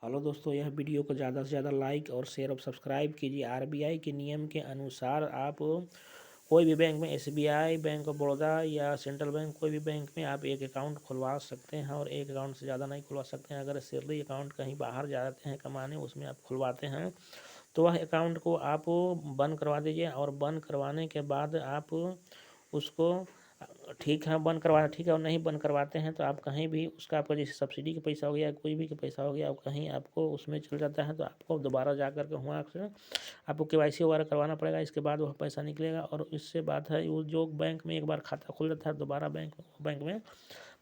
Hello दोस्तों, यह video को ज़्यादा से ज़्यादा लाइक और शेयर और सब्सक्राइब कीजिए। आरबीआई के नियम के अनुसार आप कोई भी बैंक में एसबीआई, बैंक ऑफ बड़ौदा या सेंट्रल बैंक, कोई भी बैंक में आप एक अकाउंट खुलवा सकते हैं और एक अकाउंट से ज़्यादा नहीं खुलवा सकते हैं। अगर सैलरी अकाउंट कहीं बाहर जाते हैं कमाने, उसमें आप खुलवाते हैं तो वह अकाउंट को आप बंद करवा दीजिए। और बंद करवाने के बाद आप उसको ठीक है बंद करवा ठीक है, और नहीं बंद करवाते हैं तो आप कहीं भी उसका आपका जैसे सब्सिडी का पैसा हो गया, कोई भी का पैसा हो गया, और कहीं आपको उसमें चल जाता है तो आपको दोबारा जा कर के वहाँ से आपको केवाईसी वगैरह करवाना पड़ेगा। इसके बाद वह पैसा निकलेगा। और इससे बात है, वो जो बैंक में एक बार खाता खुल जाता है दोबारा बैंक में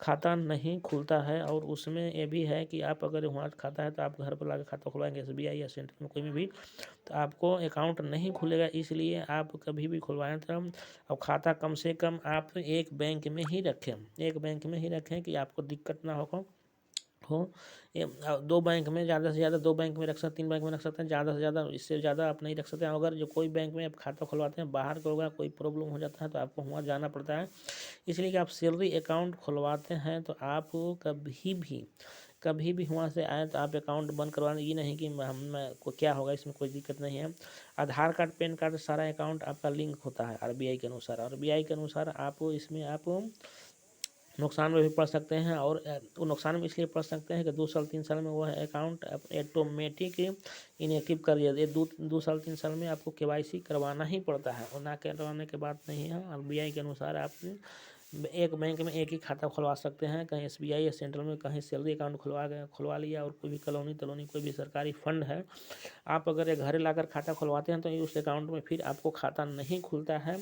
खाता नहीं खुलता है। और उसमें ये भी है कि आप अगर वहाँ खाता है तो आप घर पर लाकर खाता खुलवाएंगे एसबीआई या सेंटर में कोई भी, तो आपको अकाउंट नहीं खुलेगा। इसलिए आप कभी भी खुलवाएं तो और खाता कम से कम आप एक बैंक में ही रखें, एक बैंक में ही रखें कि आपको दिक्कत ना हो। ये दो बैंक में ज़्यादा से ज़्यादा, दो बैंक में रख सकते, तीन बैंक में रख सकते हैं, ज़्यादा से ज़्यादा इससे ज़्यादा आप नहीं रख सकते हैं। अगर जो कोई बैंक में आप खाता खुलवाते हैं बाहर का होगा, कोई प्रॉब्लम हो जाता है तो आपको वहाँ जाना पड़ता है। इसलिए कि आप सैलरी अकाउंट खुलवाते हैं तो आप कभी भी वहाँ से आए तो आप अकाउंट बंद करवाना, ये नहीं कि हम को क्या होगा, इसमें कोई दिक्कत नहीं है। आधार कार्ड, पैन कार्ड, सारा अकाउंट आपका लिंक होता है आरबीआई के अनुसार। आरबीआई के अनुसार आप इसमें आप नुकसान में भी पड़ सकते हैं। और वो नुकसान में इसलिए पड़ सकते हैं कि 2 साल 3 साल में वह अकाउंट ऑटोमेटिक इनएक्टिव कर दिया। ये 2 साल 3 साल में आपको केवाईसी करवाना ही पड़ता है, और ना करवाने के बाद नहीं है। आरबीआई के अनुसार आप एक बैंक में एक ही खाता खुलवा सकते हैं, कहीं एसबीआई या सेंट्रल में, कहीं सैलरी अकाउंट खुलवा लिया। और कोई भी कॉलोनी कोई भी सरकारी फंड है, आप अगर ये घर लाकर खाता खुलवाते हैं तो उस अकाउंट में फिर आपको खाता नहीं खुलता है।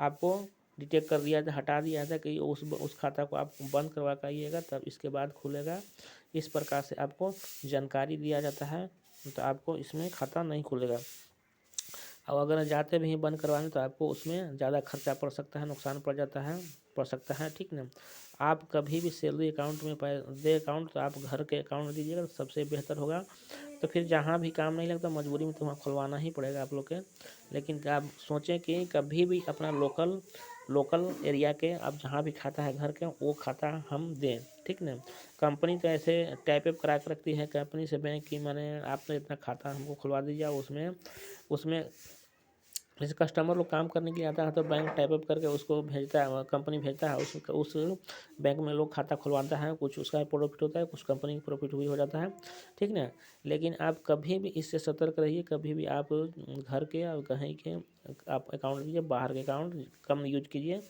आपको डिटेक्ट कर दिया था, हटा दिया था कि उस खाता को आप बंद करवा करिएगा, तब इसके बाद खुलेगा। इस प्रकार से आपको जानकारी दिया जाता है, तो आपको इसमें खाता नहीं खुलेगा। और अगर जाते भी बंद करवाने तो आपको उसमें ज़्यादा खर्चा पड़ सकता है, नुकसान पड़ सकता है, ठीक ना। आप कभी भी सैलरी अकाउंट में दे अकाउंट तो आप घर के अकाउंट में दीजिएगा तो सबसे बेहतर होगा। तो फिर जहाँ भी काम नहीं लगता मजबूरी में तो वहाँ खुलवाना ही पड़ेगा आप लोग के। लेकिन आप सोचें कि कभी भी अपना लोकल एरिया के आप जहाँ भी खाता है घर के, वो खाता हम दें, ठीक ना। कंपनी तो ऐसे टाइप अप करा के रखती है कंपनी से बैंक की, माने आपने इतना खाता हमको खुलवा दीजिए। उसमें जैसे कस्टमर लोग काम करने के लिए आता है तो बैंक टाइप अप करके उसको भेजता है, कंपनी भेजता है, उस बैंक में लोग खाता खुलवाता है। कुछ उसका प्रॉफिट होता है, कुछ कंपनी का प्रॉफिट भी हो जाता है, ठीक ना। लेकिन आप कभी भी इससे सतर्क रहिए। कभी भी आप घर के और कहीं के आप अकाउंट दीजिए, बाहर के अकाउंट कम यूज कीजिए।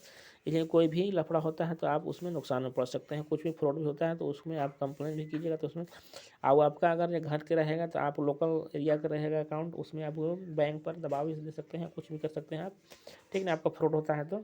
इसलिए कोई भी लफड़ा होता है तो आप उसमें नुकसान में पड़ सकते हैं। कुछ भी फ्रॉड भी होता है तो उसमें आप कंप्लेन भी कीजिएगा तो उसमें और आपका अगर ये घर के रहेगा तो आप लोकल एरिया का रहेगा अकाउंट, उसमें आप बैंक पर दबाव भी दे सकते हैं, कुछ भी कर सकते हैं आप, ठीक ना। आपका फ्रॉड होता है तो